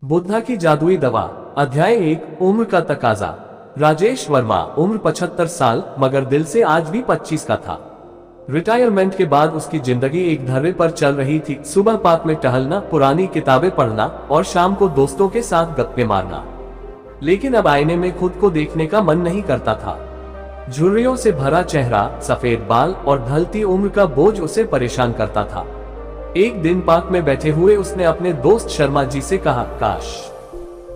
बुद्धा की जादुई दवा। अध्याय 1, उम्र का तकाजा। राजेश वर्मा, उम्र 75 साल, मगर दिल से आज भी 25 का था। रिटायरमेंट के बाद उसकी जिंदगी एक धर्रे पर चल रही थी। सुबह पार्क में टहलना, पुरानी किताबें पढ़ना और शाम को दोस्तों के साथ गप्पे मारना। लेकिन अब आईने में खुद को देखने का मन नहीं करता था। झुर्रियों से भरा चेहरा, सफेद बाल और ढलती उम्र का बोझ उसे परेशान करता था। एक दिन पार्क में बैठे हुए उसने अपने दोस्त शर्मा जी से कहा, काश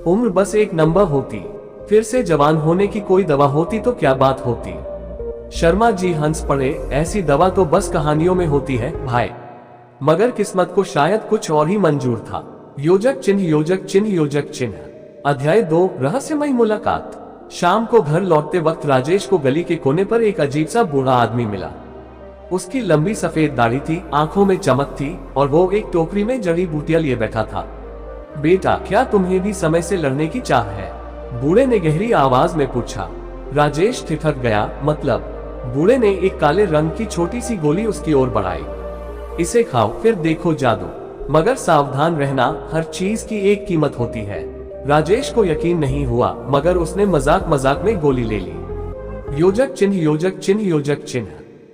उम्र बस एक नंबर होती, फिर से जवान होने की कोई दवा होती तो क्या बात होती। शर्मा जी हंस पड़े, ऐसी दवा तो बस कहानियों में होती है भाई। मगर किस्मत को शायद कुछ और ही मंजूर था। योजक चिन्ह, योजक चिन्ह, योजक चिन्ह। अध्याय 2, रहस्यमयी मुलाकात। शाम को घर लौटते वक्त राजेश को गली के कोने पर एक अजीब सा बूढ़ा आदमी मिला। उसकी लंबी सफेद दाढ़ी थी, आंखों में चमक थी और वो एक टोकरी में जड़ी बूटियां लिए बैठा था। बेटा, क्या तुम्हें भी समय से लड़ने की चाह है? बूढ़े ने गहरी आवाज में पूछा। राजेश ठिठक गया। मतलब? बूढ़े ने एक काले रंग की छोटी सी गोली उसकी ओर बढ़ाई। इसे खाओ, फिर देखो जादू, मगर सावधान रहना, हर चीज की एक कीमत होती है। राजेश को यकीन नहीं हुआ, मगर उसने मजाक मजाक में गोली ले ली। योजक चिन्ह, योजक चिन्ह, योजक चिन्ह।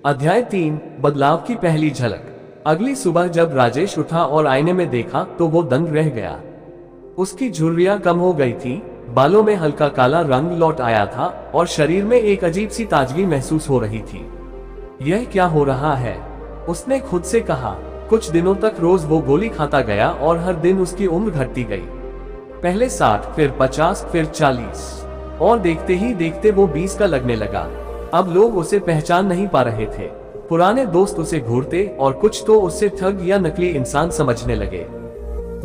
अध्याय 3, बदलाव की पहली झलक। अगली सुबह जब राजेश उठा और आईने में देखा तो वो दंग रह गया। उसकी झुर्रियां कम हो गई थी, बालों में हल्का काला रंग लौट आया था और शरीर में एक अजीब सी ताजगी महसूस हो रही थी। यह क्या हो रहा है? उसने खुद से कहा। कुछ दिनों तक रोज वो गोली खाता गया और हर दिन उसकी उम्र घटती गई। पहले 60, फिर 50, फिर 40 और देखते ही देखते वो 20 का लगने लगा। अब लोग उसे पहचान नहीं पा रहे थे। पुराने दोस्त उसे घूरते और कुछ तो उससे ठग या नकली इंसान समझने लगे।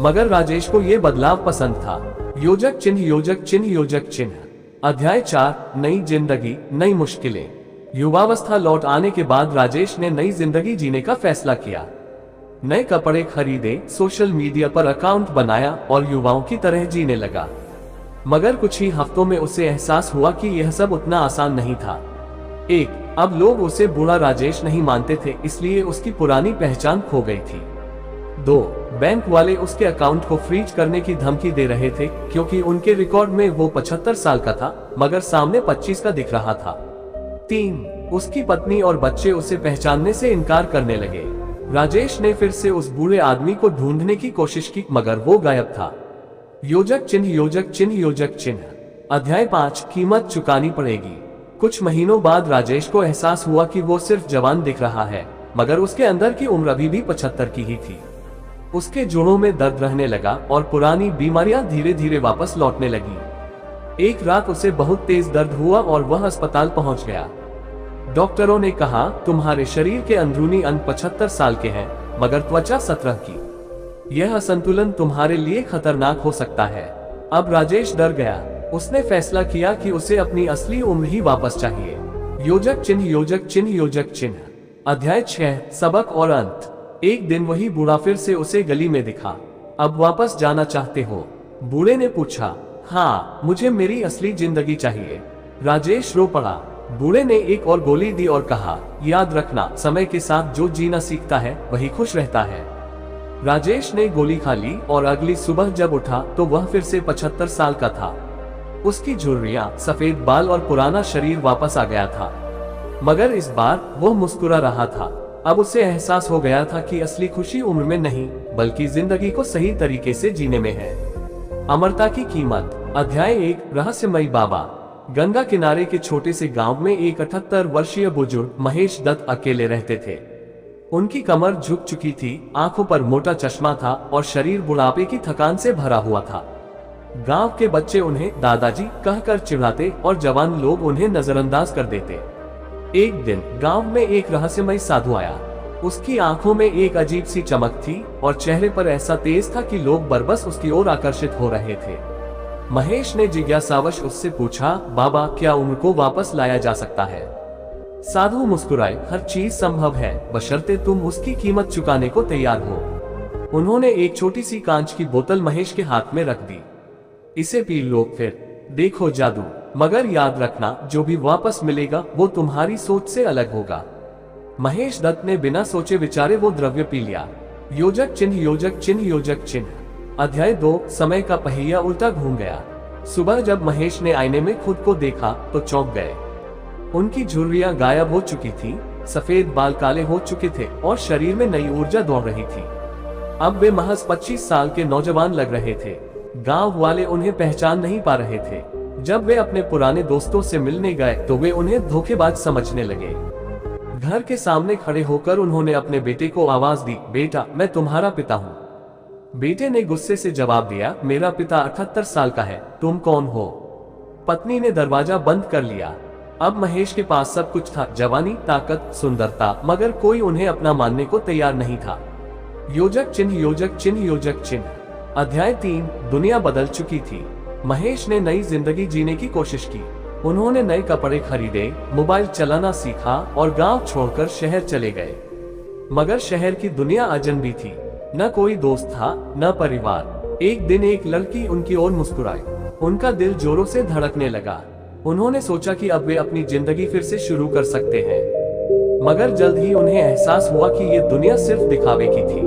मगर राजेश को यह बदलाव पसंद था। योजक चिन्ह, योजक चिन्ह, योजक चिन्ह। अध्याय 4, नई जिंदगी, नई मुश्किलें। युवावस्था लौट आने के बाद राजेश ने नई जिंदगी जीने का फैसला किया। नए कपड़े खरीदे, सोशल मीडिया पर अकाउंट बनाया और युवाओं की तरह जीने लगा। मगर कुछ ही हफ्तों में उसे एहसास हुआ कि यह सब उतना आसान नहीं था। अब लोग उसे बूढ़ा राजेश नहीं मानते थे, इसलिए उसकी पुरानी पहचान खो गई थी। 2, बैंक वाले उसके अकाउंट को फ्रीज करने की धमकी दे रहे थे क्योंकि उनके रिकॉर्ड में वो 75 साल का था, मगर सामने 25 का दिख रहा था। 3, उसकी पत्नी और बच्चे उसे पहचानने से इनकार करने लगे। राजेश ने फिर से उस बूढ़े आदमी को ढूंढने की कोशिश की, मगर वो गायब था। योजक चिन्ह, योजक चिन्ह, योजक चिन्ह। अध्याय 5, कीमत चुकानी पड़ेगी। कुछ महीनों बाद राजेश को एहसास हुआ कि वो सिर्फ जवान दिख रहा है, मगर उसके अंदर की उम्र अभी भी 75 की ही थी। उसके जोड़ों में दर्द रहने लगा और पुरानी बीमारियां धीरे धीरे वापस लौटने लगी। एक रात उसे बहुत तेज दर्द हुआ और वह अस्पताल पहुंच गया। डॉक्टरों ने कहा, तुम्हारे शरीर के अंदरूनी अंग 75 साल के हैं, मगर त्वचा 17 की। यह असंतुलन तुम्हारे लिए खतरनाक हो सकता है। अब राजेश डर गया। उसने फैसला किया कि उसे अपनी असली उम्र ही वापस चाहिए। योजक चिन्ह, योजक चिन्ह, योजक चिन्ह। अध्याय 6, सबक और अंत। एक दिन वही बूढ़ा फिर से उसे गली में दिखा। अब वापस जाना चाहते हो? बूढ़े ने पूछा। हाँ, मुझे मेरी असली जिंदगी चाहिए। राजेश रो पड़ा। बूढ़े ने एक और गोली दी और कहा, याद रखना, समय के साथ जो जीना सीखता है वही खुश रहता है। राजेश ने गोली खा ली और अगली सुबह जब उठा तो वह फिर से 75 साल का था। उसकी झुर्रियां, सफेद बाल और पुराना शरीर वापस आ गया था, मगर इस बार वो मुस्कुरा रहा था। अब उसे एहसास हो गया था कि असली खुशी उम्र में नहीं, बल्कि जिंदगी को सही तरीके से जीने में है। अमरता की कीमत। अध्याय 1, रहस्यमयी बाबा। गंगा किनारे के छोटे से गांव में एक 78 वर्षीय बुजुर्ग महेश दत्त अकेले रहते थे। उनकी कमर झुक चुकी थी, आंखों पर मोटा चश्मा था और शरीर बुढ़ापे की थकान से भरा हुआ था। गांव के बच्चे उन्हें दादाजी कहकर चिढ़ाते और जवान लोग उन्हें नजरअंदाज कर देते। एक दिन गांव में एक रहस्यमयी साधु आया। उसकी आंखों में एक अजीब सी चमक थी और चेहरे पर ऐसा तेज था कि लोग बरबस उसकी ओर आकर्षित हो रहे थे। महेश ने जिज्ञासावश उससे पूछा, बाबा, क्या उम्र को वापस लाया जा सकता है? साधु मुस्कुराए, हर चीज संभव है, बशर्ते तुम उसकी कीमत चुकाने को तैयार हो। उन्होंने एक छोटी सी कांच की बोतल महेश के हाथ में रख दी। इसे पी लो, फिर देखो जादू, मगर याद रखना, जो भी वापस मिलेगा वो तुम्हारी सोच से अलग होगा। महेश दत्त ने बिना सोचे विचारे वो द्रव्य पी लिया। योजक चिन्ह, योजक चिन्ह, योजक चिन्ह। अध्याय 2 समय का पहिया उल्टा घूम गया। सुबह जब महेश ने आईने में खुद को देखा तो चौंक गए। उनकी झुर्रियां गायब हो चुकी थी, सफेद बाल काले हो चुके थे और शरीर में नई ऊर्जा दौड़ रही थी। अब वे महज 25 साल के नौजवान लग रहे थे। गांव वाले उन्हें पहचान नहीं पा रहे थे। जब वे अपने पुराने दोस्तों से मिलने गए तो वे उन्हें धोखेबाज समझने लगे। घर के सामने खड़े होकर उन्होंने अपने बेटे को आवाज दी, बेटा मैं तुम्हारा पिता हूँ। बेटे ने गुस्से से जवाब दिया, मेरा पिता 78 साल का है, तुम कौन हो? पत्नी ने दरवाजा बंद कर लिया। अब महेश के पास सब कुछ था, जवानी, ताकत, सुंदरता, मगर कोई उन्हें अपना मानने को तैयार नहीं था। योजक चिन्ह, योजक चिन्ह, योजक चिन्ह। अध्याय 3 दुनिया बदल चुकी थी। महेश ने नई जिंदगी जीने की कोशिश की। उन्होंने नए कपड़े खरीदे, मोबाइल चलाना सीखा और गांव छोड़कर शहर चले गए। मगर शहर की दुनिया अजनबी थी। न कोई दोस्त था, न परिवार। एक दिन एक लड़की उनकी ओर मुस्कुराई। उनका दिल जोरों से धड़कने लगा। उन्होंने सोचा कि अब वे अपनी जिंदगी फिर से शुरू कर सकते हैं। मगर जल्द ही उन्हें एहसास हुआ कि ये दुनिया सिर्फ दिखावे की थी।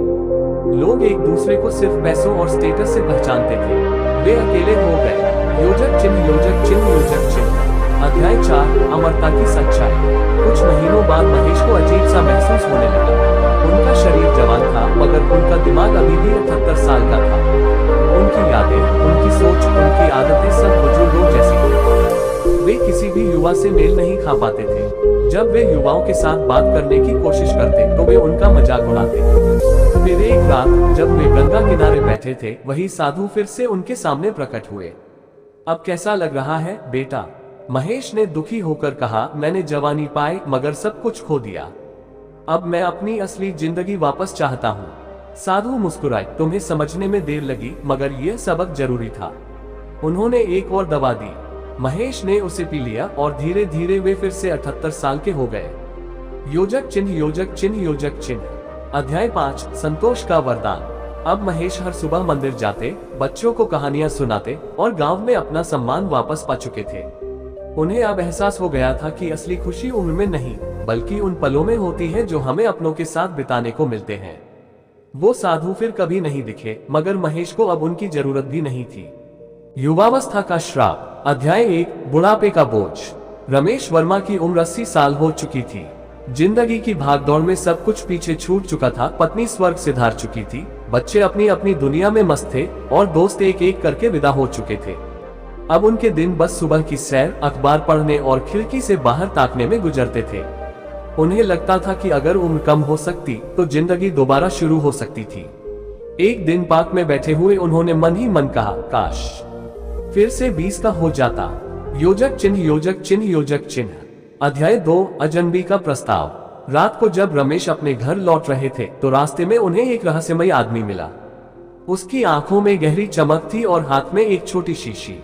लोग एक दूसरे को सिर्फ पैसों और स्टेटस से पहचानते थे। वे अकेले हो गए। योजक चिन्ह, योजक चिन्ह, योजक चिन्ह। अध्याय 4 अमरता की सच्चाई। कुछ महीनों बाद महेश को अजीब सा महसूस होने लगा। उनका शरीर जवान था, मगर उनका दिमाग अभी भी 78 साल का था। उनकी यादें, उनकी सोच, उनकी आदतें सब बुजुर्गों जैसी थी। वे किसी भी युवा से मेल नहीं खा पाते थे। जब वे युवाओं के साथ बात करने की कोशिश करते तो वे उनका मजाक उड़ाते। फिर एक रात जब वे गंगा किनारे बैठे थे, वही साधु फिर से उनके सामने प्रकट हुए। अब कैसा लग रहा है बेटा? महेश ने दुखी होकर कहा, मैंने जवानी पाई मगर सब कुछ खो दिया। अब मैं अपनी असली जिंदगी वापस चाहता हूँ। साधु मुस्कुराए, तुम्हें समझने में देर लगी, मगर यह सबक जरूरी था। उन्होंने एक और दवा दी। महेश ने उसे पी लिया और धीरे धीरे वे फिर से 78 साल के हो गए। योजक चिन्ह, योजक चिन्ह, योजक चिन्ह। अध्याय 5 संतोष का वरदान। अब महेश हर सुबह मंदिर जाते, बच्चों को कहानियां सुनाते और गांव में अपना सम्मान वापस पा चुके थे। उन्हें अब एहसास हो गया था कि असली खुशी उम्र में नहीं, बल्कि उन पलों में होती है जो हमें अपनों के साथ बिताने को मिलते हैं। वो साधु फिर कभी नहीं दिखे, मगर महेश को अब उनकी जरूरत भी नहीं थी। युवावस्था का श्राप। अध्याय 1 बुढ़ापे का बोझ। रमेश वर्मा की उम्र 80 साल हो चुकी थी। जिंदगी की भागदौड़ में सब कुछ पीछे छूट चुका था। पत्नी स्वर्ग सिधार चुकी थी, बच्चे अपनी अपनी दुनिया में मस्त थे और दोस्त एक एक करके विदा हो चुके थे। अब उनके दिन बस सुबह की सैर, अखबार पढ़ने और खिड़की से बाहर ताकने में गुजरते थे। उन्हें लगता था कि अगर उम्र कम हो सकती तो जिंदगी दोबारा शुरू हो सकती थी। एक दिन पार्क में बैठे हुए उन्होंने मन ही मन कहा, काश फिर से 20 का हो जाता। योजक चिन्ह, योजक चिन्ह, योजक चिन्ह। अध्याय 2 अजनबी का प्रस्ताव। रात को जब रमेश अपने घर लौट रहे थे तो रास्ते में उन्हें एक रहस्यमयी आदमी मिला। उसकी आंखों में गहरी चमक थी और हाथ में एक छोटी शीशी।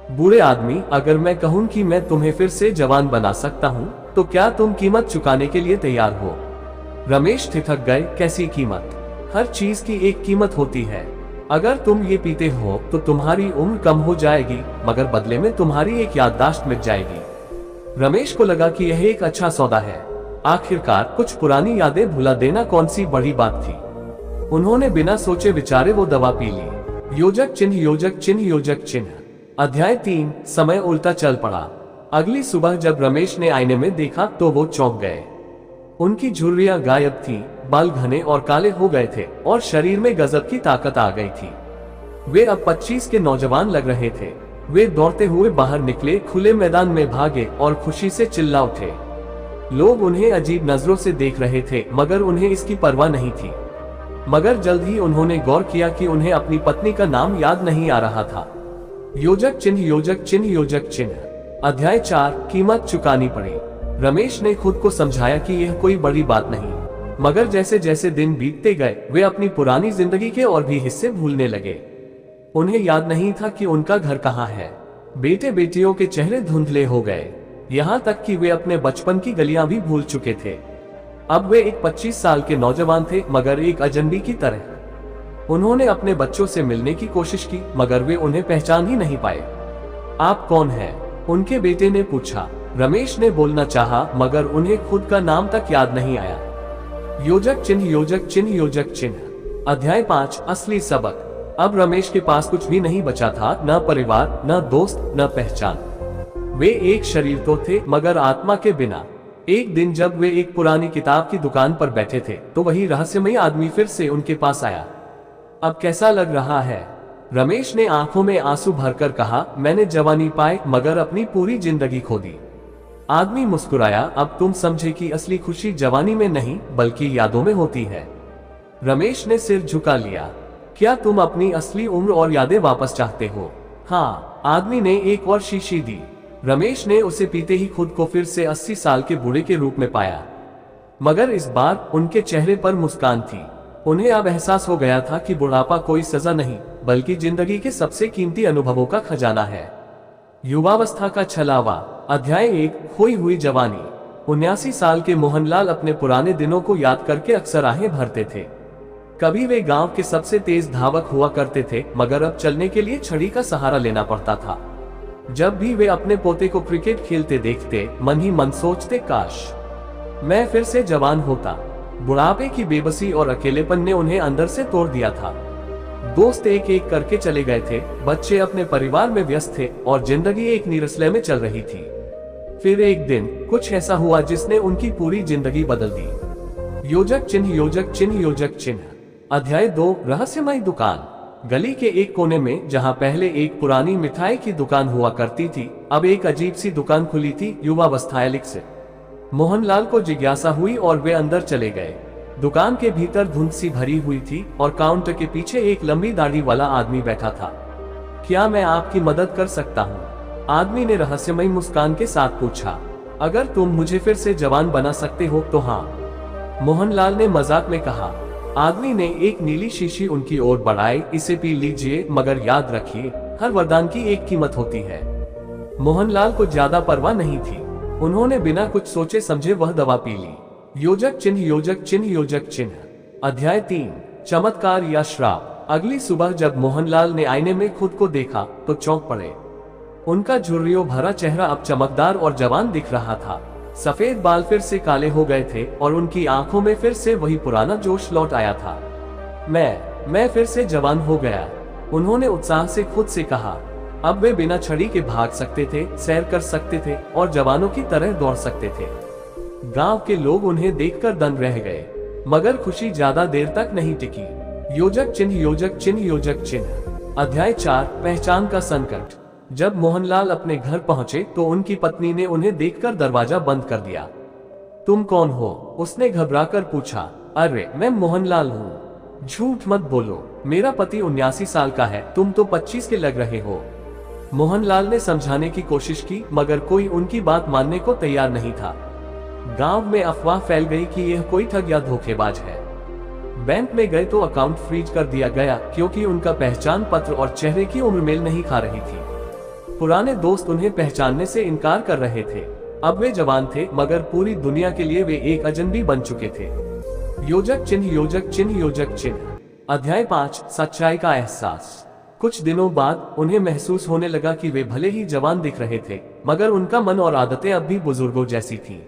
बूढ़े आदमी, अगर मैं कहूं कि मैं तुम्हें फिर से जवान बना सकता हूं, तो क्या तुम कीमत चुकाने के लिए तैयार हो? रमेश ठिठक गए, कैसी कीमत? हर चीज की एक कीमत होती है। अगर तुम ये पीते हो तो तुम्हारी उम्र कम हो जाएगी, मगर बदले में तुम्हारी एक याददाश्त मिट जाएगी। रमेश को लगा कि यह एक अच्छा सौदा है। आखिरकार कुछ पुरानी यादें भुला देना कौन सी बड़ी बात थी। उन्होंने बिना सोचे विचारे वो दवा पी ली। योजक चिन्ह, योजक चिन्ह, योजक चिन्ह। अध्याय 3 समय उल्टा चल पड़ा। अगली सुबह जब रमेश ने आईने में देखा तो वो चौंक गए। उनकी झुर्रियां गायब थीं, बाल घने और काले हो गए थे और शरीर में गजब की ताकत आ गई थी। वे अब 25 के नौजवान लग रहे थे। वे दौड़ते हुए बाहर निकले, खुले मैदान में भागे और खुशी से चिल्ला उठे। लोग उन्हें अजीब नजरों से देख रहे थे, मगर उन्हें इसकी परवाह नहीं थी। मगर जल्द ही उन्होंने गौर किया कि उन्हें अपनी पत्नी का नाम याद नहीं आ रहा था। योजक चिन्ह, योजक चिन्ह, योजक चिन्ह। अध्याय 4 कीमत चुकानी पड़ी। रमेश ने खुद को समझाया कि यह कोई बड़ी बात नहीं, मगर जैसे जैसे दिन बीतते गए वे अपनी पुरानी जिंदगी के और भी हिस्से भूलने लगे। उन्हें याद नहीं था कि उनका घर कहाँ है। बेटे बेटियों के चेहरे धुंधले हो गए, यहाँ तक कि वे अपने बचपन की गलियां भी भूल चुके थे। अब वे एक 25 साल के नौजवान थे, मगर एक अजनबी की तरह। उन्होंने अपने बच्चों से मिलने की कोशिश की, मगर वे उन्हें पहचान ही नहीं पाए। आप कौन हैं? उनके बेटे ने पूछा। रमेश ने बोलना चाहा, मगर उन्हें खुद का नाम तक याद नहीं आया। योजक चिन्ह, योजक चिन्ह, योजक चिन्ह। अध्याय 5 असली सबक। अब रमेश के पास कुछ भी नहीं बचा था, न परिवार, न दोस्त, न पहचान। वे एक शरीर तो थे मगर आत्मा के बिना। एक दिन जब वे एक पुरानी किताब की दुकान पर बैठे थे तो वही रहस्यमयी आदमी फिर से उनके पास आया। अब कैसा लग रहा है? रमेश ने आंखों में आंसू भरकर कहा, मैंने जवानी पाई मगर अपनी पूरी जिंदगी खो दी। आदमी मुस्कुराया, अब तुम समझे कि असली खुशी जवानी में नहीं बल्कि यादों में होती है। रमेश ने सिर झुका लिया। क्या तुम अपनी असली उम्र और यादें वापस चाहते हो? हाँ, आदमी ने एक और शीशी दी। रमेश ने उसे पीते ही खुद को फिर से 80 साल के बूढ़े के रूप में पाया, मगर इस बार उनके चेहरे पर मुस्कान थी। उन्हें अब एहसास हो गया था कि बुढ़ापा कोई सजा नहीं बल्कि जिंदगी के सबसे कीमती अनुभवों का खजाना है। युवावस्था का छलावा। अध्याय 1, खोई हुई जवानी। 79 साल के मोहनलाल अपने पुराने दिनों को याद करके अक्सर आहें भरते थे। कभी वे गांव के सबसे तेज धावक हुआ करते थे मगर अब चलने के लिए छड़ी का सहारा लेना पड़ता था। जब भी वे अपने पोते को क्रिकेट खेलते देखते मन ही मन सोचते, काश मैं फिर से जवान होता। बुढ़ापे की बेबसी और अकेलेपन ने उन्हें अंदर से तोड़ दिया था। दोस्त एक एक करके चले गए थे, बच्चे अपने परिवार में व्यस्त थे और जिंदगी एक नीरसले में चल रही थी। फिर एक दिन कुछ ऐसा हुआ जिसने उनकी पूरी जिंदगी बदल दी। योजक चिन्ह, योजक चिन्ह, योजक चिन्ह। अध्याय 2, रहस्यमयी दुकान। गली के एक कोने में जहां पहले एक पुरानी मिठाई की दुकान हुआ करती थी, अब एक अजीब सी दुकान खुली थी, युवावस्था एलिक्सिर। मोहनलाल को जिज्ञासा हुई और वे अंदर चले गए। दुकान के भीतर धुंध सी भरी हुई थी और काउंटर के पीछे एक लंबी दाढ़ी वाला आदमी बैठा था। क्या मैं आपकी मदद कर सकता हूँ? आदमी ने रहस्यमयी मुस्कान के साथ पूछा। अगर तुम मुझे फिर से जवान बना सकते हो तो हाँ, मोहनलाल ने मजाक में कहा। आदमी ने एक नीली शीशी उनकी ओर बढ़ाई, इसे पी लीजिए मगर याद रखिए, हर वरदान की एक कीमत होती है। मोहनलाल को ज्यादा परवाह नहीं थी। उन्होंने बिना कुछ सोचे समझे वह दवा पी ली। योजक चिन्ह, योजक चिन्ह, योजक चिन्ह। अध्याय 3, चमत्कार या श्राप। अगली सुबह जब मोहनलाल ने आईने में खुद को देखा तो चौंक पड़े। उनका झुर्रियों भरा चेहरा अब चमकदार और जवान दिख रहा था। सफेद बाल फिर से काले हो गए थे और उनकी आंखों में फिर से वही पुराना जोश लौट आया था। मैं फिर से जवान हो गया, उन्होंने उत्साह से खुद से कहा। अब वे बिना छड़ी के भाग सकते थे, सैर कर सकते थे और जवानों की तरह दौड़ सकते थे। गांव के लोग उन्हें देखकर दंग रह गए, मगर खुशी ज्यादा देर तक नहीं टिकी। योजक चिन्ह, योजक चिन्ह, योजक चिन्ह। अध्याय 4, पहचान का संकट। जब मोहनलाल अपने घर पहुंचे तो उनकी पत्नी ने उन्हें देखकर दरवाजा बंद कर दिया। तुम कौन हो? उसने घबराकर पूछा। अरे मैं मोहनलाल हूँ। झूठ मत बोलो, मेरा पति 79 साल का है, तुम तो 25 के लग रहे हो। मोहनलाल ने समझाने की कोशिश की मगर कोई उनकी बात मानने को तैयार नहीं था। गांव में अफवाह फैल गई कि यह कोई ठग या धोखेबाज है। बैंक में गए तो अकाउंट फ्रीज कर दिया गया क्योंकि उनका पहचान पत्र और चेहरे की उम्र मेल नहीं खा रही थी। पुराने दोस्त उन्हें पहचानने से इनकार कर रहे थे। अब वे जवान थे मगर पूरी दुनिया के लिए वे एक अजनबी बन चुके थे। योजक चिन्ह, योजक चिन्ह, योजक चिन्ह। अध्याय 5, सच्चाई का एहसास। कुछ दिनों बाद उन्हें महसूस होने लगा कि वे भले ही जवान दिख रहे थे मगर उनका मन और आदतें अब भी बुजुर्गों जैसी थीं।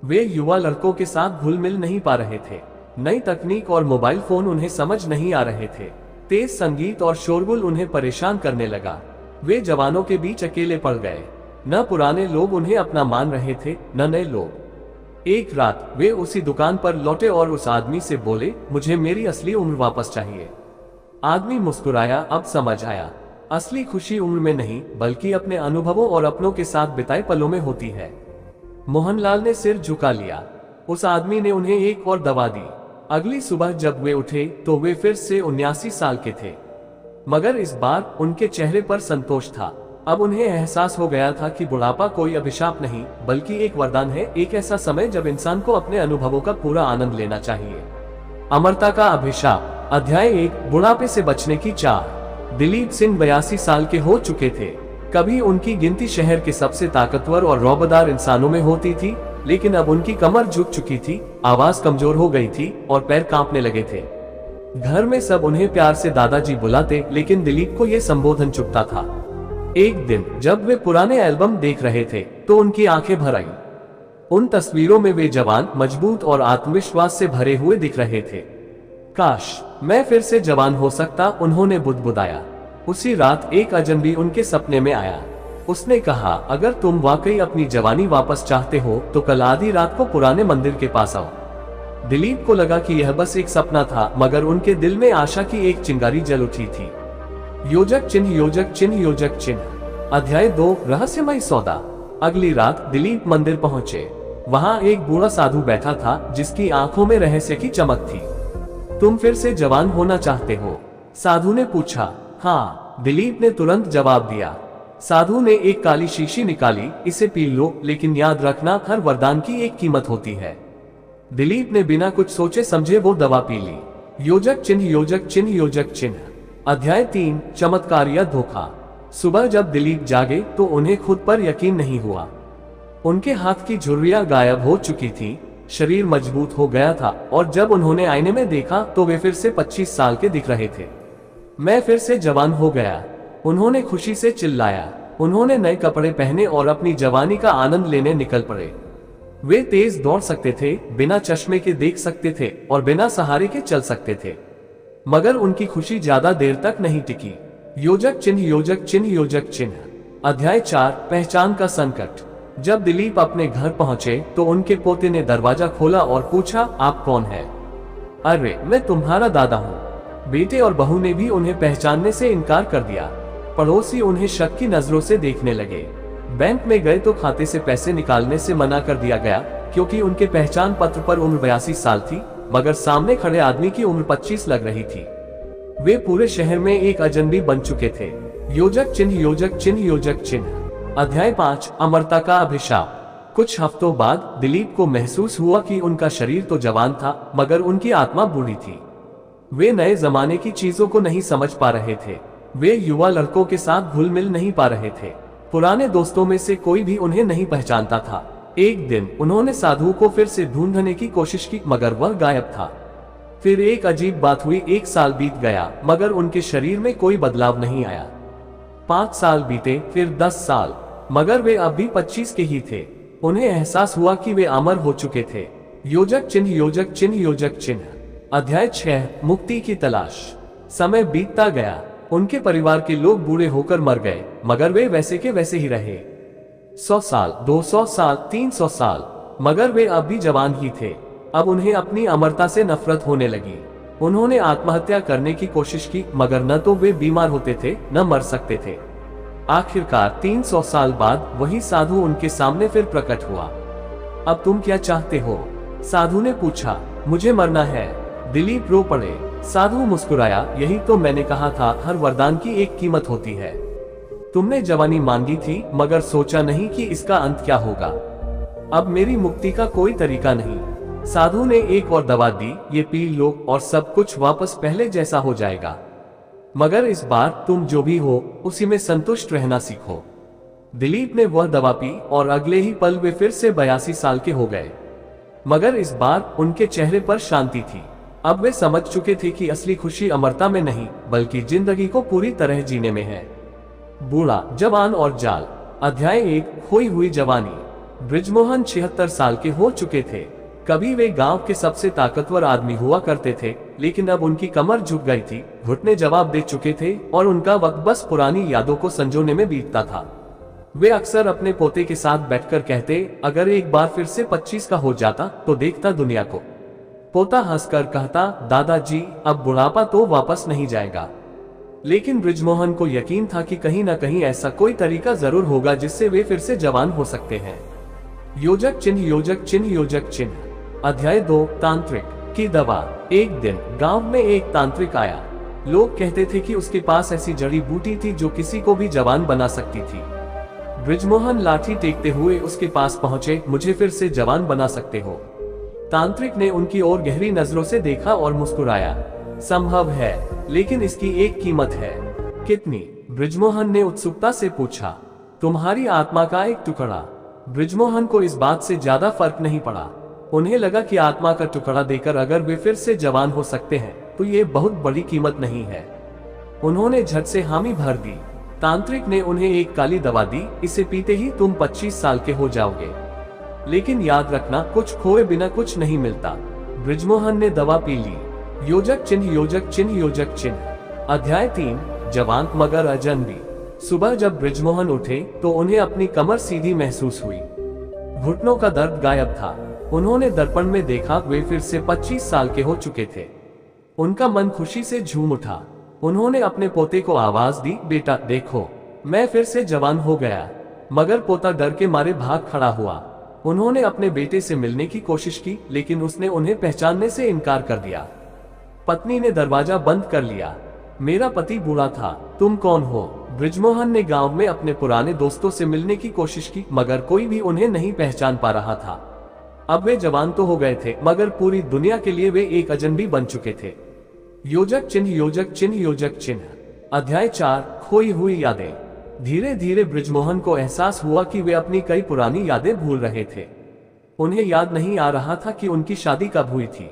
वे युवा लड़कों के साथ घुल मिल नहीं पा रहे थे। नई तकनीक और मोबाइल फोन उन्हें समझ नहीं आ रहे थे। तेज संगीत और शोरगुल उन्हें परेशान करने लगा। वे जवानों के बीच अकेले पड़ गए। न पुराने लोग उन्हें अपना मान रहे थे, न नए लोग। एक रात वे उसी दुकान पर लौटे और उस आदमी से बोले, मुझे मेरी असली उम्र वापस चाहिए। आदमी मुस्कुराया, अब समझ आया। असली खुशी उम्र में नहीं बल्कि अपने अनुभवों और अपनों के साथ बिताए पलों में होती है। मोहनलाल ने सिर झुका लिया। उस आदमी ने उन्हें एक और दवा दी। अगली सुबह जब वे उठे तो वे फिर से 79 साल के थे, मगर इस बार उनके चेहरे पर संतोष था। अब उन्हें एहसास हो गया था कि बुढ़ापा कोई अभिशाप नहीं बल्कि एक वरदान है, एक ऐसा समय जब इंसान को अपने अनुभवों का पूरा आनंद लेना चाहिए। अमरता का अभिशाप। अध्याय 1, बुढ़ापे से बचने की चाह। दिलीप सिंह 82 साल के हो चुके थे। कभी उनकी गिनती शहर के सबसे ताकतवर और रौबदार इंसानों में होती थी, लेकिन अब उनकी कमर झुक चुकी थी, आवाज कमजोर हो गई थी और पैर कांपने लगे थे। घर में सब उन्हें प्यार से दादाजी बुलाते, लेकिन दिलीप को यह संबोधन चुभता था। एक दिन जब वे पुराने एल्बम देख रहे थे तो उनकी आंखें भर आईं। उन तस्वीरों में वे जवान, मजबूत और आत्मविश्वास से भरे हुए दिख रहे थे। काश मैं फिर से जवान हो सकता, उन्होंने बुदबुदाया। उसी रात एक अजनबी उनके सपने में आया। उसने कहा, अगर तुम वाकई अपनी जवानी वापस चाहते हो तो कल आधी रात को पुराने मंदिर के पास आओ। दिलीप को लगा कि यह बस एक सपना था, मगर उनके दिल में आशा की एक चिंगारी जल उठी थी। योजक चिन्ह, योजक चिन्ह, योजक चिन्ह। अध्याय 2, रहस्यमय सौदा। अगली रात दिलीप मंदिर पहुंचे। वहां एक बूढ़ा साधु बैठा था जिसकी आंखों में रहस्य की चमक थी। तुम फिर से जवान होना चाहते हो? साधु ने पूछा। हाँ, दिलीप ने तुरंत जवाब दिया। साधु ने एक काली शीशी निकाली, इसे पी लो, लेकिन याद रखना हर वरदान की एक कीमत होती है। दिलीप ने बिना कुछ सोचे समझे वो दवा पी ली। योजक चिन्ह, योजक चिन्ह, योजक चिन्ह। अध्याय 3, चमत्कार या धोखा। सुबह जब दिलीप जागे तो उन्हें खुद पर यकीन नहीं हुआ। उनके हाथ की झुर्रियां गायब हो चुकी थी, शरीर मजबूत हो गया था और जब उन्होंने आईने में देखा तो वे फिर से 25 साल के दिख रहे थे। मैं फिर से जवान हो गया, उन्होंने खुशी से चिल्लाया। उन्होंने नए कपड़े पहने और अपनी जवानी का आनंद लेने निकल पड़े। वे तेज दौड़ सकते थे, बिना चश्मे के देख सकते थे और बिना सहारे के चल सकते थे। मगर उनकी खुशी ज्यादा देर तक नहीं टिकी। योजक चिन्ह, योजक चिन्ह, योजक चिन्ह। अध्याय 4, पहचान का संकट। जब दिलीप अपने घर पहुंचे तो उनके पोते ने दरवाजा खोला और पूछा, आप कौन है? अरे, मैं तुम्हारा दादा हूँ। बेटे और बहू ने भी उन्हें पहचानने से इनकार कर दिया। पड़ोसी उन्हें शक की नजरों से देखने लगे। बैंक में गए तो खाते से पैसे निकालने से मना कर दिया गया क्योंकि उनके पहचान पत्र पर उम्र 82 साल थी, मगर सामने खड़े आदमी की उम्र 25 लग रही थी। वे पूरे शहर में एक अजनबी बन चुके थे। योजक चिन्ह, योजक चिन्ह, योजक चिन्ह। अध्याय 5, अमरता का अभिशाप। कुछ हफ्तों बाद दिलीप को महसूस हुआ कि उनका शरीर तो जवान था, मगर उनकी आत्मा बूढ़ी थी। वे नए जमाने की चीजों को नहीं समझ पा रहे थे। वे युवा लड़कों के साथ घुल मिल नहीं पा रहे थे। पुराने दोस्तों में से कोई भी उन्हें नहीं पहचानता था। एक दिन उन्होंने साधु को फिर से ढूंढने की कोशिश की, मगर वह गायब था। फिर एक अजीब बात हुई। 1 साल बीत गया, मगर उनके शरीर में कोई बदलाव नहीं आया। 5 साल बीते, फिर 10 साल, मगर वे अब भी 25 के ही थे। उन्हें एहसास हुआ कि वे अमर हो चुके थे। योजक चिन्ह, योजक चिन्ह, योजक चिन्ह। अध्याय 6, मुक्ति की तलाश। समय बीतता गया। उनके परिवार के लोग बूढ़े होकर मर गए, मगर वे वैसे के वैसे ही रहे। 100 साल, 200 साल, 300 साल, मगर वे अब भी जवान ही थे। अब उन्हें अपनी अमरता से नफरत होने लगी। उन्होंने आत्महत्या करने की कोशिश की, मगर न तो वे बीमार होते थे न मर सकते थे। आखिरकार 300 साल बाद वही साधु उनके सामने फिर प्रकट हुआ। अब तुम क्या चाहते हो? साधु ने पूछा। मुझे मरना है। दिलीप रो पड़े। साधु मुस्कुराया। यही तो मैंने कहा था, हर वरदान की एक कीमत होती है। तुमने जवानी मांगी थी, मगर सोचा नहीं कि इसका अंत क्या होगा। अब मेरी मुक्ति का कोई तरीका नहीं। साधु ने एक और दवा दी, ये पी लो और सब कुछ वापस पहले जैसा हो जाएगा। मगर इस बार तुम जो भी हो उसी में संतुष्ट रहना सीखो। दिलीप ने वह दवा पी और अगले ही पल वे फिर से 82 साल के हो गए। मगर इस बार उनके चेहरे पर शांति थी। अब वे समझ चुके थे कि असली खुशी अमरता में नहीं, बल्कि जिंदगी को पूरी तरह जीने में है। बूढ़ा, जवान और जाल। अध्याय 1, खोई हुई जवानी। बृजमोहन 76 साल के हो चुके थे। कभी वे गांव के सबसे ताकतवर आदमी हुआ करते थे, लेकिन अब उनकी कमर झुक गई थी, घुटने जवाब दे चुके थे और उनका वक्त बस पुरानी यादों को संजोने में बीतता था। वे अक्सर अपने पोते के साथ बैठकर कहते, अगर एक बार फिर से 25 का हो जाता तो देखता दुनिया को। पोता हंसकर कहता, दादाजी अब बुढ़ापा तो वापस नहीं जाएगा। लेकिन बृजमोहन को यकीन था कि कहीं न कहीं ऐसा कोई तरीका जरूर होगा जिससे वे फिर से जवान हो सकते हैं। योजक चिन्ह, योजक चिन्ह, योजक चिन्ह। अध्याय 2, तांत्रिक की दवा। एक दिन गांव में एक तांत्रिक आया। लोग कहते थे कि उसके पास ऐसी जड़ी बूटी थी जो किसी को भी जवान बना सकती थी। बृजमोहन लाठी टेकते हुए उसके पास पहुंचे। मुझे फिर से जवान बना सकते हो? तांत्रिक ने उनकी ओर गहरी नजरों से देखा और मुस्कुराया। संभव है, लेकिन इसकी एक कीमत है। कितनी? बृजमोहन ने उत्सुकता से पूछा। तुम्हारी आत्मा का एक टुकड़ा। बृजमोहन को इस बात से ज्यादा फर्क नहीं पड़ा। उन्हें लगा कि आत्मा का टुकड़ा देकर अगर वे फिर से जवान हो सकते हैं तो ये बहुत बड़ी कीमत नहीं है। उन्होंने झट से हामी भर दी। तांत्रिक ने उन्हें एक काली दवा दी। इसे पीते ही तुम 25 साल के हो जाओगे, लेकिन याद रखना, कुछ खोए बिना कुछ नहीं मिलता। बृजमोहन ने दवा पी ली। योजक चिन्ह योजक चिन्ह योजक चिन्ह। अध्याय 3 जवान मगर अजनबी। सुबह जब बृजमोहन उठे तो उन्हें अपनी कमर सीधी महसूस हुई। घुटनों का दर्द गायब था। उन्होंने दर्पण में देखा, वे फिर से 25 साल के हो चुके थे। उनका मन खुशी से झूम उठा। उन्होंने अपने पोते को आवाज दी, बेटा देखो, मैं फिर से जवान हो गया। मगर पोता डर के मारे भाग खड़ा हुआ। उन्होंने अपने बेटे से मिलने की कोशिश की, लेकिन उसने उन्हें पहचानने से इनकार कर दिया। पत्नी ने दरवाजा बंद कर लिया। मेरा पति बूढ़ा था, तुम कौन हो? बृजमोहन ने गांव में अपने पुराने दोस्तों से मिलने की कोशिश की, मगर कोई भी उन्हें नहीं पहचान पा रहा था। अब वे जवान तो हो गए थे, मगर पूरी दुनिया के लिए वे एक अजनबी बन चुके थे। योजक चिन्ह योजक चिन्ह योजक चिन्ह। अध्याय 4 खोई हुई यादें। धीरे धीरे बृजमोहन को एहसास हुआ कि वे अपनी कई पुरानी यादें भूल रहे थे। उन्हें याद नहीं आ रहा था कि उनकी शादी कब हुई थी।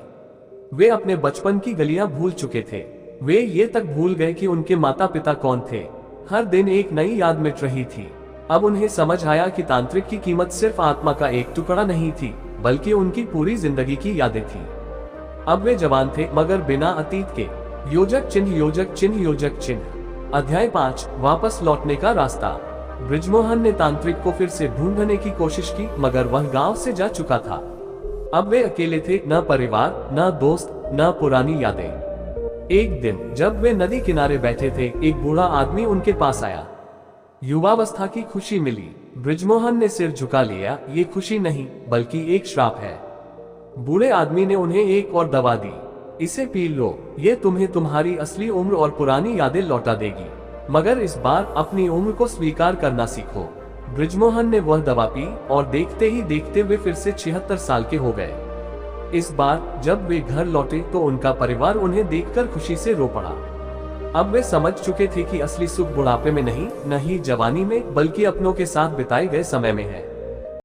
वे अपने बचपन की गलियां भूल चुके थे। वे ये तक भूल गए कि उनके माता पिता कौन थे। हर दिन एक नई याद मिट रही थी। अब उन्हें समझ आया कि तांत्रिक की कीमत सिर्फ आत्मा का एक टुकड़ा नहीं थी, बल्कि उनकी पूरी जिंदगी की यादें थी। अब वे जवान थे, मगर बिना अतीत के। योजक चिन्ह योजक चिन्ह योजक चिन्ह। अध्याय 5 वापस लौटने का रास्ता। बृजमोहन ने तांत्रिक को फिर से ढूंढने की कोशिश की, मगर वह गांव से जा चुका था। अब वे अकेले थे, न परिवार, न दोस्त, न पुरानी यादें। एक दिन जब वे नदी किनारे बैठे थे, एक बूढ़ा आदमी उनके पास आया। युवावस्था की खुशी मिली। बृजमोहन ने सिर झुका लिया। ये खुशी नहीं, बल्कि एक श्राप है। बूढ़े आदमी ने उन्हें एक और दवा दी। इसे पी लो, ये तुम्हें तुम्हारी असली उम्र और पुरानी यादें लौटा देगी, मगर इस बार अपनी उम्र को स्वीकार करना सीखो। बृजमोहन ने वह दवा पी और देखते ही देखते वे फिर से 76 साल के हो गए। इस बार जब वे घर लौटे तो उनका परिवार उन्हें देखकर खुशी से रो पड़ा। अब वे समझ चुके थे कि असली सुख बुढ़ापे में नहीं, न ही जवानी में, बल्कि अपनों के साथ बिताए गए समय में है।